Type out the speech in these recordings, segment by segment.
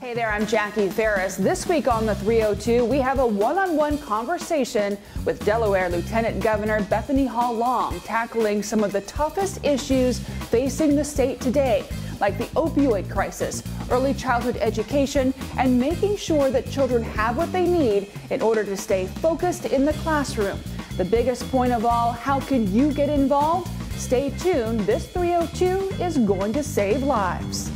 Hey there, I'm Jackie Ferris. This week on the 302, we have a one-on-one conversation with Delaware Lieutenant Governor Bethany Hall-Long, tackling some of the toughest issues facing the state today, like the opioid crisis, early childhood education, and making sure that children have what they need in order to stay focused in the classroom. The biggest point of all, how can you get involved? Stay tuned. This 302 is going to save lives.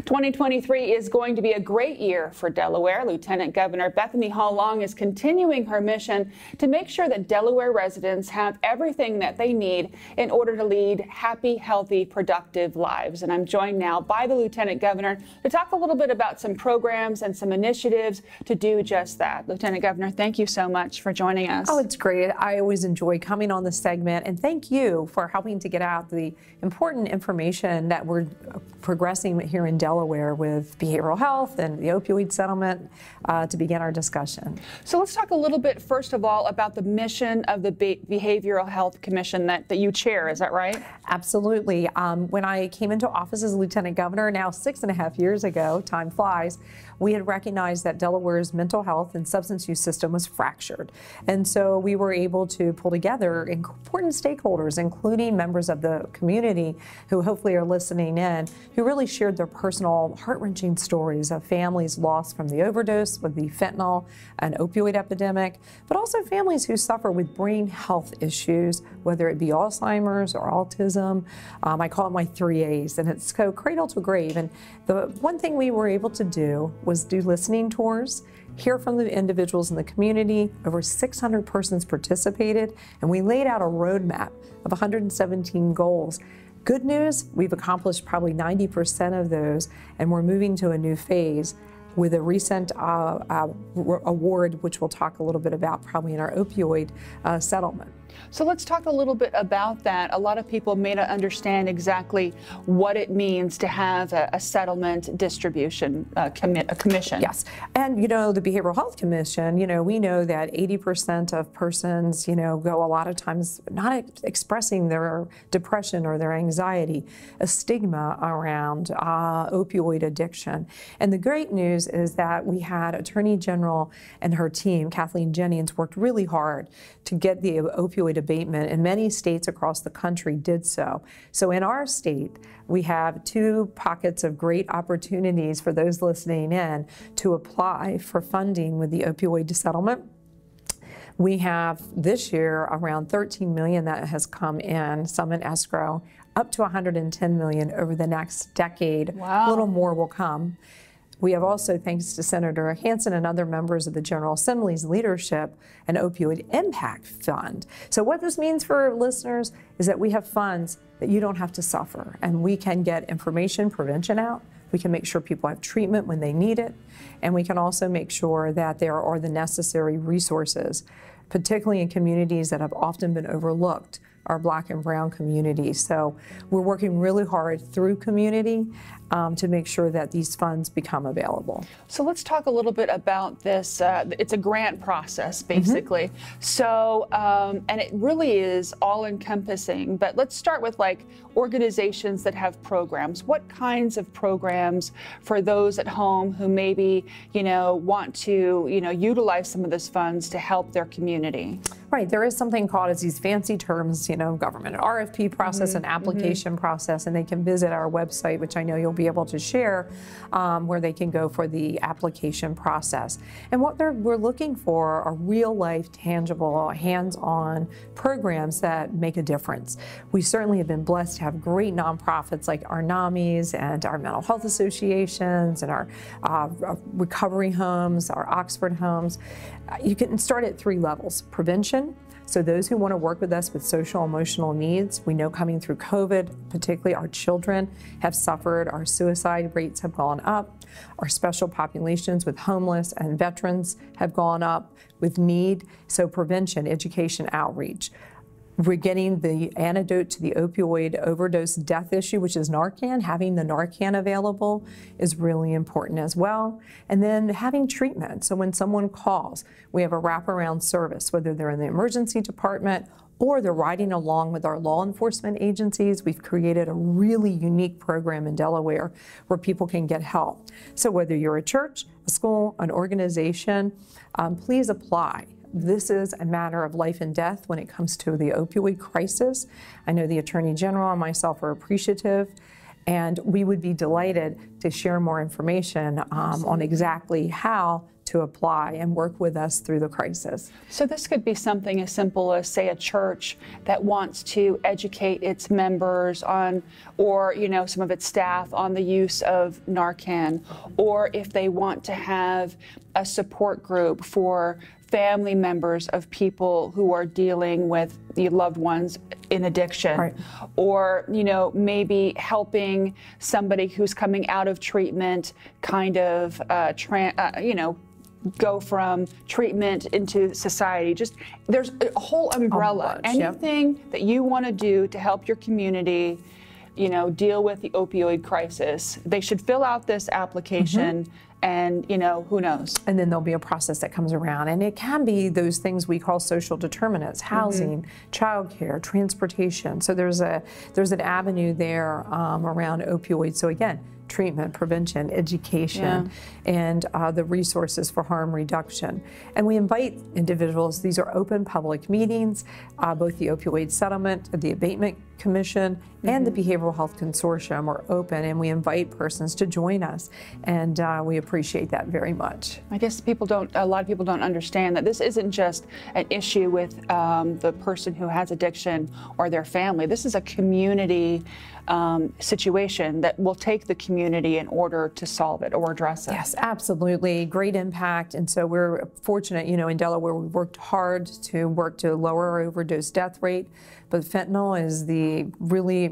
2023 is going to be a great year for Delaware. Lieutenant Governor Bethany Hall-Long is continuing her mission to make sure that Delaware residents have everything that they need in order to lead happy, healthy, productive lives. And I'm joined now by the Lieutenant Governor to talk a little bit about some programs and some initiatives to do just that. Lieutenant Governor, thank you so much for joining us. Oh, it's great. I always enjoy coming on this segment, and thank you for helping to get out the important information that we're progressing here in Delaware with behavioral health and the opioid settlement to begin our discussion. So let's talk a little bit, first of all, about the mission of the Behavioral Health Commission that you chair. Is that right? Absolutely. When I came into office as Lieutenant Governor, now 6.5 years ago, time flies, we had recognized that Delaware's mental health and substance use system was fractured. And so we were able to pull together important stakeholders, including members of the community who hopefully are listening in, who really shared their personal heart-wrenching stories of families lost from the overdose with the fentanyl and opioid epidemic, but also families who suffer with brain health issues, whether it be Alzheimer's or autism. I call it my 3 A's, and it's cradle to grave. And the one thing we were able to do was do listening tours, hear from the individuals in the community. Over 600 persons participated, and we laid out a roadmap of 117 goals. Good news, we've accomplished probably 90% of those, and we're moving to a new phase with a recent award, which we'll talk a little bit about probably in our opioid settlement. So let's talk a little bit about that. A lot of people may not understand exactly what it means to have a settlement distribution commission. Yes, and you know, the Behavioral Health Commission, you know, we know that 80% of persons, you know, go a lot of times not expressing their depression or their anxiety, a stigma around opioid addiction. And the great news is that we had Attorney General and her team, Kathleen Jennings, worked really hard to get the opioid abatement, and many states across the country did so. So in our state, we have 2 pockets of great opportunities for those listening in to apply for funding with the opioid settlement. We have this year around $13 million that has come in, some in escrow, up to $110 million over the next decade. Wow. A little more will come. We have also, thanks to Senator Hansen and other members of the General Assembly's leadership, an opioid impact fund. So what this means for listeners is that we have funds that you don't have to suffer, and we can get information prevention out. We can make sure people have treatment when they need it, and we can also make sure that there are the necessary resources, particularly in communities that have often been overlooked, our Black and Brown communities. So we're working really hard through community to make sure that these funds become available. So let's talk a little bit about this. It's a grant process, basically. Mm-hmm. So, and it really is all-encompassing, but let's start with like organizations that have programs. What kinds of programs for those at home who maybe, you know, want to, you know, utilize some of those funds to help their community? Right, there is something called, as these fancy terms, you know, government, an RFP process, an application process, and they can visit our website, which I know you'll be able to share, where they can go for the application process. And what we're looking for are real-life, tangible, hands-on programs that make a difference. We certainly have been blessed to have great nonprofits like our NAMIs and our mental health associations and our recovery homes, our Oxford homes. You can start at 3 levels: prevention, prevention. So those who want to work with us with social emotional needs, we know coming through COVID, particularly our children have suffered, our suicide rates have gone up, our special populations with homeless and veterans have gone up with need. So prevention, education, outreach. We're getting the antidote to the opioid overdose death issue, which is Narcan. Having the Narcan available is really important as well. And then having treatment. So when someone calls, we have a wraparound service, whether they're in the emergency department or they're riding along with our law enforcement agencies. We've created a really unique program in Delaware where people can get help. So whether you're a church, a school, an organization, please apply. This is a matter of life and death when it comes to the opioid crisis. I know the Attorney General and myself are appreciative, and we would be delighted to share more information on exactly how to apply and work with us through the crisis. So this could be something as simple as, say, a church that wants to educate its members on, or some of its staff on the use of Narcan, or if they want to have a support group for family members of people who are dealing with the loved ones in addiction, right. Or maybe helping somebody who's coming out of treatment kind of go from treatment into society. Just there's a whole umbrella. Anything that you want to do to help your community, deal with the opioid crisis. They should fill out this application. And, who knows? And then there'll be a process that comes around. And it can be those things we call social determinants, housing, childcare, transportation. So there's an avenue there around opioids. So again, treatment, prevention, education, and the resources for harm reduction. And we invite individuals, these are open public meetings, both the opioid settlement, the abatement commission, and the Behavioral Health Consortium are open, and we invite persons to join us, and we appreciate that very much. I guess a lot of people don't understand that this isn't just an issue with the person who has addiction or their family. This is a community situation that will take the community in order to solve it or address it. Yes, absolutely. Great impact. And so we're fortunate, in Delaware, we've worked hard to lower our overdose death rate. But fentanyl is the really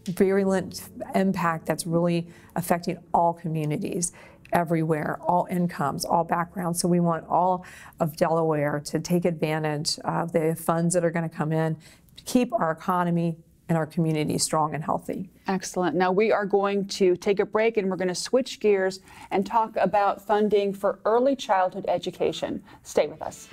virulent impact that's really affecting all communities everywhere, all incomes, all backgrounds. So we want all of Delaware to take advantage of the funds that are going to come in to keep our economy and our community strong and healthy. Excellent. Now we are going to take a break, and we're going to switch gears and talk about funding for early childhood education. Stay with us.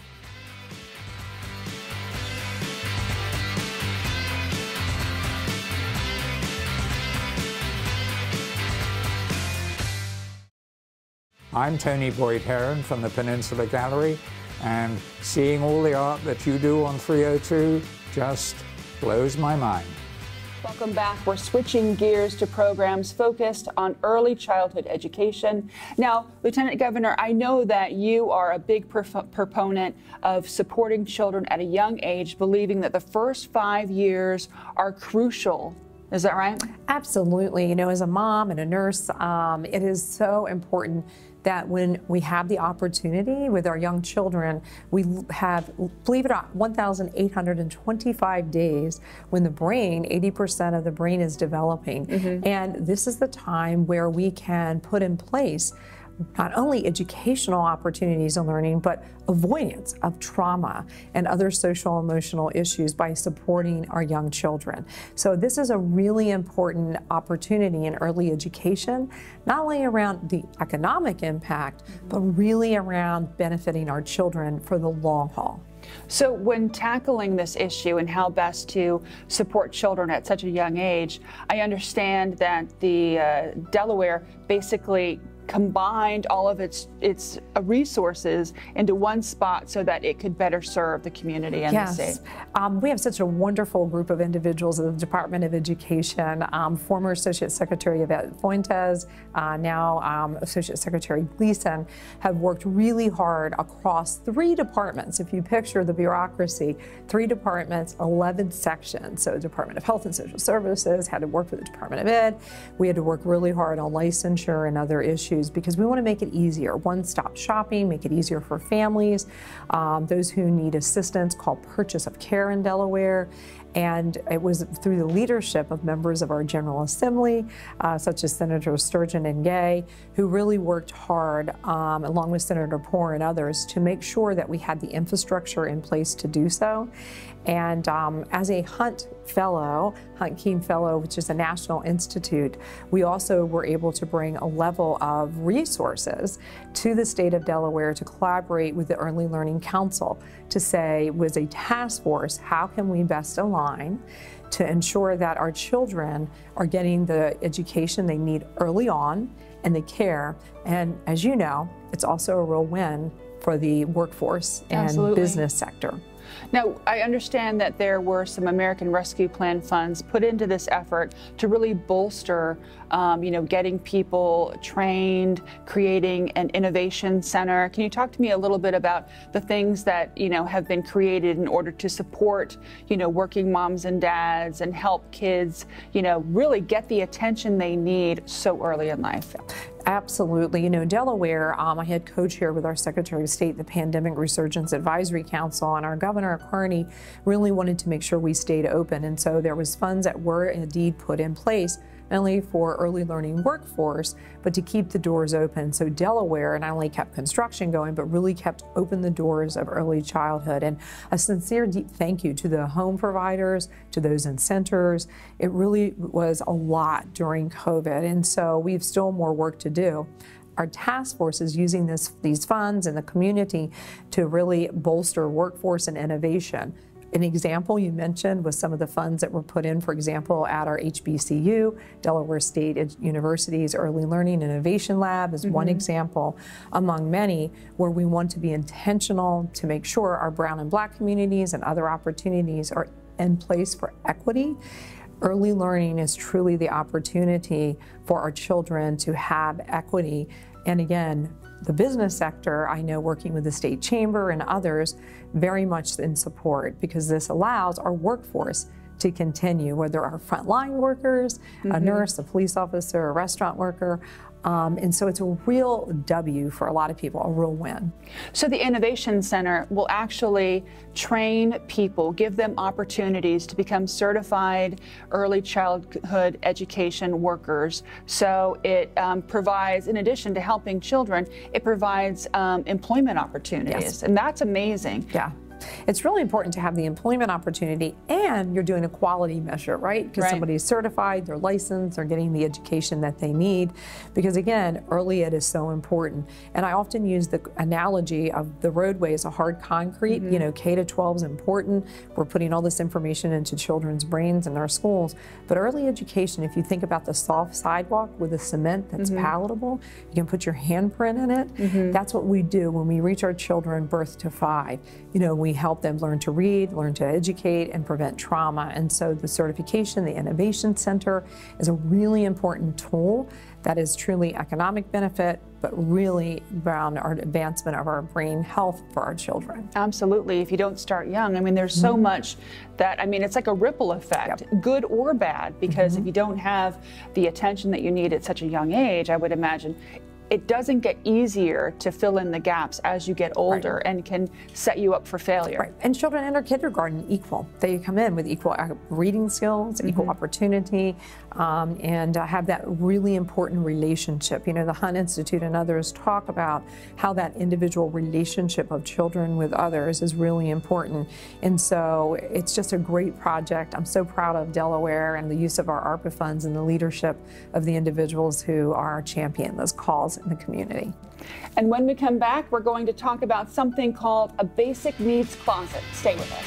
I'm Tony Boyd-Heron from the Peninsula Gallery, and seeing all the art that you do on 302 just blows my mind. Welcome back. We're switching gears to programs focused on early childhood education. Now, Lieutenant Governor, I know that you are a big proponent of supporting children at a young age, believing that the first 5 years are crucial. Is that right? Absolutely. As a mom and a nurse, it is so important that when we have the opportunity with our young children, we have, believe it or not, 1,825 days when the brain, 80% of the brain is developing. And this is the time where we can put in place not only educational opportunities and learning, but avoidance of trauma and other social emotional issues by supporting our young children. So this is a really important opportunity in early education, not only around the economic impact, but really around benefiting our children for the long haul. So when tackling this issue and how best to support children at such a young age, I understand that the Delaware basically combined all of its resources into one spot so that it could better serve the community and the state. We have such a wonderful group of individuals at the Department of Education. Former Associate Secretary Yvette Fuentes, now Associate Secretary Gleason, have worked really hard across 3 departments. If you picture the bureaucracy, 3 departments, 11 sections. So Department of Health and Social Services had to work with the Department of Ed. We had to work really hard on licensure and other issues issues because we want to make it easier. One-stop shopping, make it easier for families, those who need assistance, called Purchase of Care in Delaware. And it was through the leadership of members of our General Assembly, such as Senator Sturgeon and Gay, who really worked hard, along with Senator Poore and others, to make sure that we had the infrastructure in place to do so. And as a Hunt Keene Fellow, which is a national institute, we also were able to bring a level of resources to the state of Delaware to collaborate with the Early Learning Council to say, was a task force, how can we best align to ensure that our children are getting the education they need early on and the care. And as you know, it's also a real win for the workforce and business sector. Now, I understand that there were some American Rescue Plan funds put into this effort to really bolster, getting people trained, creating an innovation center. Can you talk to me a little bit about the things that, have been created in order to support, working moms and dads and help kids, really get the attention they need so early in life? Absolutely. Delaware, I had co-chair with our Secretary of State, the Pandemic Resurgence Advisory Council, and our Governor Carney really wanted to make sure we stayed open. And so there was funds that were indeed put in place, not only for early learning workforce, but to keep the doors open. So Delaware not only kept construction going, but really kept open the doors of early childhood. And a sincere deep thank you to the home providers, to those in centers. It really was a lot during COVID. And so we've still more work to do. Our task force is using these funds in the community to really bolster workforce and innovation. An example you mentioned was some of the funds that were put in, for example, at our HBCU, Delaware State University's Early Learning Innovation Lab is one example among many where we want to be intentional to make sure our brown and black communities and other opportunities are in place for equity. Early learning is truly the opportunity for our children to have equity. And again, the business sector, I know working with the state chamber and others, very much in support because this allows our workforce to continue, whether our frontline workers, a nurse, a police officer, a restaurant worker. And so it's a real W for a lot of people, a real win. So the Innovation Center will actually train people, give them opportunities to become certified early childhood education workers. So it provides, in addition to helping children, it provides employment opportunities. Yes. And that's amazing. Yeah. It's really important to have the employment opportunity and you're doing a quality measure, right? Because somebody's certified, they're licensed, they're getting the education that they need. Because again, early ed is so important. And I often use the analogy of the roadway as a hard concrete. K to 12 is important. We're putting all this information into children's brains in our schools. But early education, if you think about the soft sidewalk with the cement that's palatable, you can put your handprint in it. That's what we do when we reach our children birth to 5. We help them learn to read, learn to educate, and prevent trauma. And so the certification, the Innovation Center is a really important tool that is truly economic benefit, but really around our advancement of our brain health for our children. Absolutely. If you don't start young, there's so much that, it's like a ripple effect, good or bad, because if you don't have the attention that you need at such a young age, I would imagine it doesn't get easier to fill in the gaps as you get older and can set you up for failure. Right. And children enter kindergarten equal. They come in with equal reading skills, equal opportunity, and have that really important relationship. The Hunt Institute and others talk about how that individual relationship of children with others is really important. And so it's just a great project. I'm so proud of Delaware and the use of our ARPA funds and the leadership of the individuals who are championing this cause in the community. And when we come back, we're going to talk about something called a basic needs closet. Stay with us.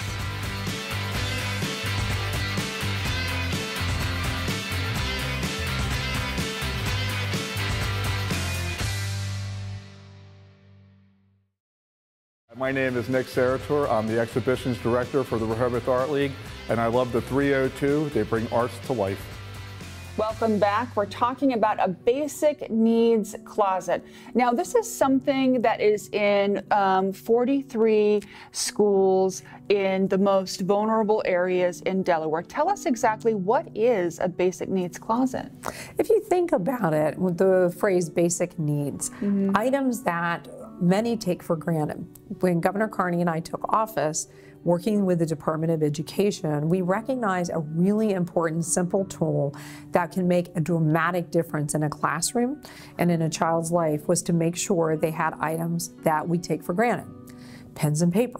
My name is Nick Sarator. I'm the exhibitions director for the Rehoboth Art League, and I love the 302. They bring arts to life. Welcome back. We're talking about a basic needs closet. Now, this is something that is in 43 schools in the most vulnerable areas in Delaware. Tell us exactly what is a basic needs closet? If you think about it, with the phrase basic needs, items that many take for granted. When Governor Carney and I took office, working with the Department of Education, we recognize a really important, simple tool that can make a dramatic difference in a classroom and in a child's life was to make sure they had items that we take for granted. Pens and paper,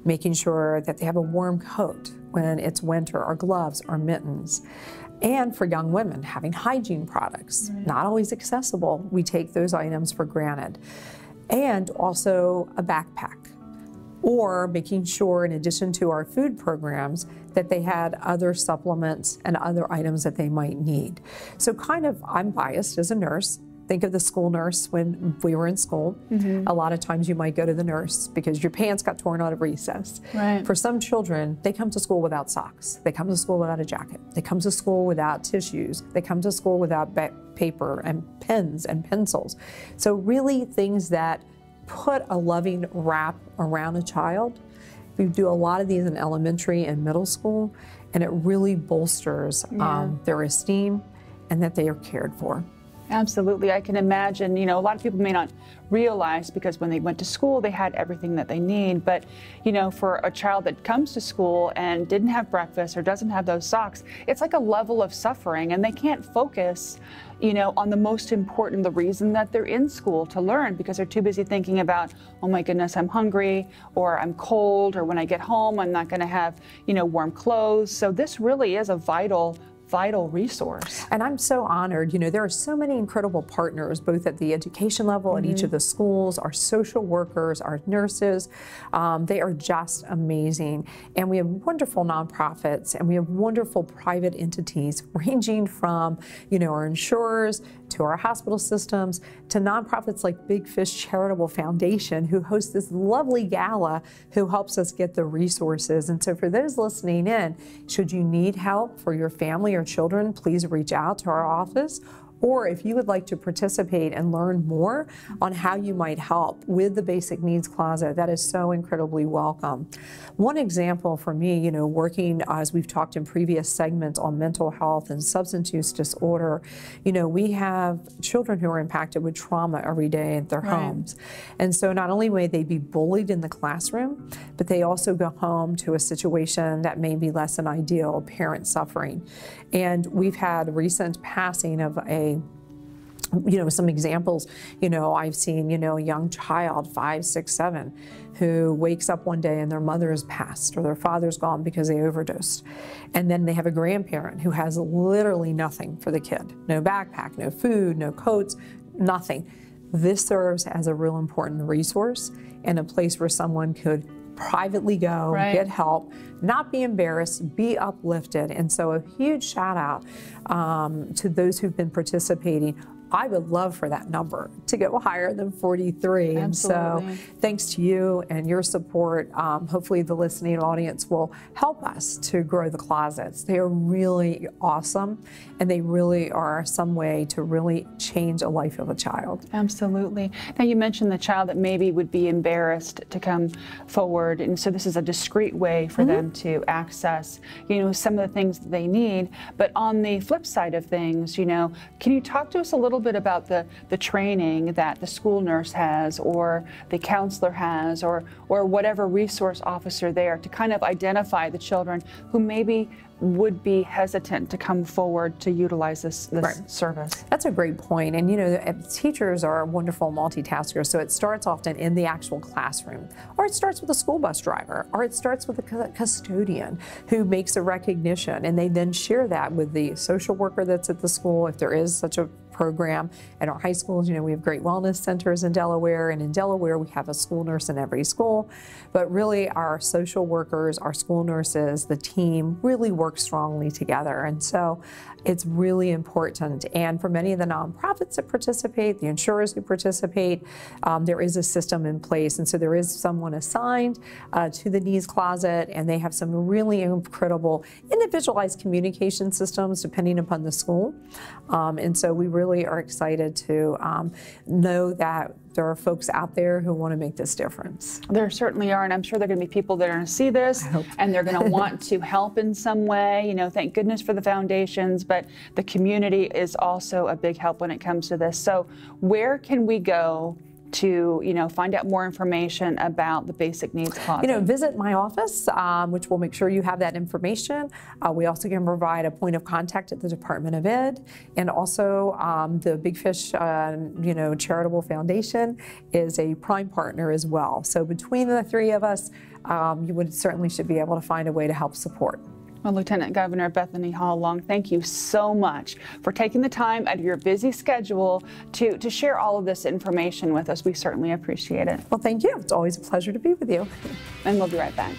making sure that they have a warm coat when it's winter, or gloves or mittens. And for young women, having hygiene products, not always accessible, we take those items for granted. And also a backpack. Or making sure, in addition to our food programs, that they had other supplements and other items that they might need. So I'm biased as a nurse. Think of the school nurse when we were in school. A lot of times you might go to the nurse because your pants got torn out of recess. For some children, they come to school without socks. They come to school without a jacket. They come to school without tissues. They come to school without paper and pens and pencils. So really things that put a loving wrap around a child. We do a lot of these in elementary and middle school, and it really bolsters their esteem and that they are cared for. Absolutely. I can imagine, a lot of people may not realize because when they went to school, they had everything that they need. But, for a child that comes to school and didn't have breakfast or doesn't have those socks, it's like a level of suffering, and they can't focus, on the most important, the reason that they're in school to learn, because they're too busy thinking about, oh my goodness, I'm hungry, or I'm cold, or when I get home, I'm not going to have, warm clothes. So this really is a vital resource. And I'm so honored. There are so many incredible partners, both at the education level at each of the schools, our social workers, our nurses. They are just amazing. And we have wonderful nonprofits, and we have wonderful private entities ranging from, our insurers to our hospital systems to nonprofits like Big Fish Charitable Foundation, who hosts this lovely gala who helps us get the resources. And so for those listening in, should you need help for your family or children, please reach out to our office. Or if you would like to participate and learn more on how you might help with the Basic Needs Closet, that is so incredibly welcome. One example for me, working as we've talked in previous segments on mental health and substance use disorder, we have children who are impacted with trauma every day at their homes. And so not only may they be bullied in the classroom, but they also go home to a situation that may be less than ideal, parent suffering. And we've had recent passing of some examples, I've seen, a young child, 5, 6, 7, who wakes up one day and their mother has passed or their father's gone because they overdosed. And then they have a grandparent who has literally nothing for the kid. No backpack, no food, no coats, nothing. This serves as a real important resource and a place where someone could privately go, get help, not be embarrassed, be uplifted. And so a huge shout out to those who've been participating. I would love for that number to go higher than 43. Absolutely. And so thanks to you and your support, hopefully the listening audience will help us to grow the closets. They are really awesome, and they really are some way to really change a life of a child. Absolutely. Now you mentioned the child that maybe would be embarrassed to come forward, and so this is a discreet way for them to access, some of the things that they need. But on the flip side of things, can you talk to us a little bit about the training that the school nurse has, or the counselor has, or whatever resource officer there, to kind of identify the children who maybe would be hesitant to come forward to utilize this service? That's a great point. And teachers are wonderful multitaskers, so it starts often in the actual classroom, or it starts with a school bus driver, or it starts with a custodian who makes a recognition, and they then share that with the social worker that's at the school, if there is such a program. At our high schools, we have great wellness centers in Delaware, and in Delaware we have a school nurse in every school. But really our social workers, our school nurses, the team really work strongly together. And so it's really important. And for many of the nonprofits that participate, the insurers who participate, there is a system in place. And so there is someone assigned to the needs closet, and they have some really incredible individualized communication systems depending upon the school. And so we really are excited to know that there are folks out there who want to make this difference. There certainly are, and I'm sure there are going to be people that are going to see this and they're going to want to help in some way. Thank goodness for the foundations, but the community is also a big help when it comes to this. So where can we go to find out more information about the Basic Needs Closet? Visit my office, which will make sure you have that information. We also can provide a point of contact at the Department of Ed, and also the Big Fish Charitable Foundation is a prime partner as well. So between the three of us, you certainly should be able to find a way to help support. Well, Lieutenant Governor Bethany Hall-Long, thank you so much for taking the time out of your busy schedule to share all of this information with us. We certainly appreciate it. Well, thank you. It's always a pleasure to be with you. And we'll be right back.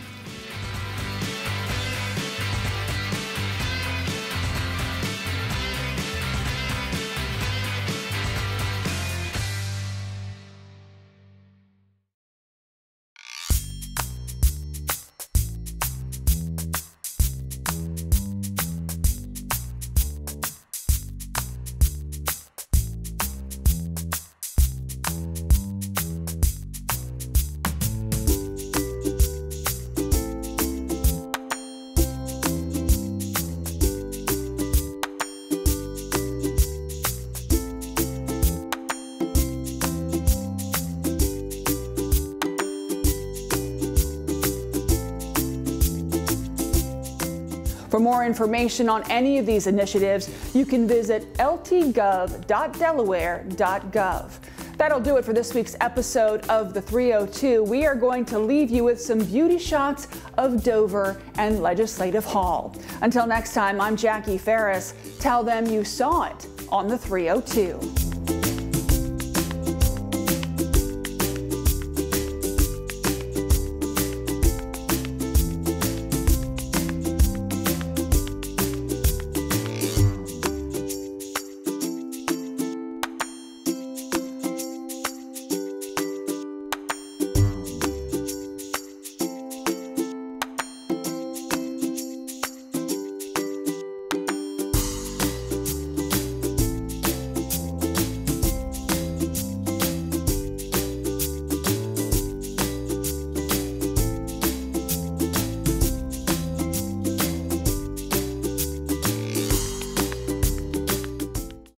For more information on any of these initiatives, you can visit ltgov.delaware.gov. That'll do it for this week's episode of the 302. We are going to leave you with some beauty shots of Dover and Legislative Hall. Until next time, I'm Jackie Ferris. Tell them you saw it on the 302.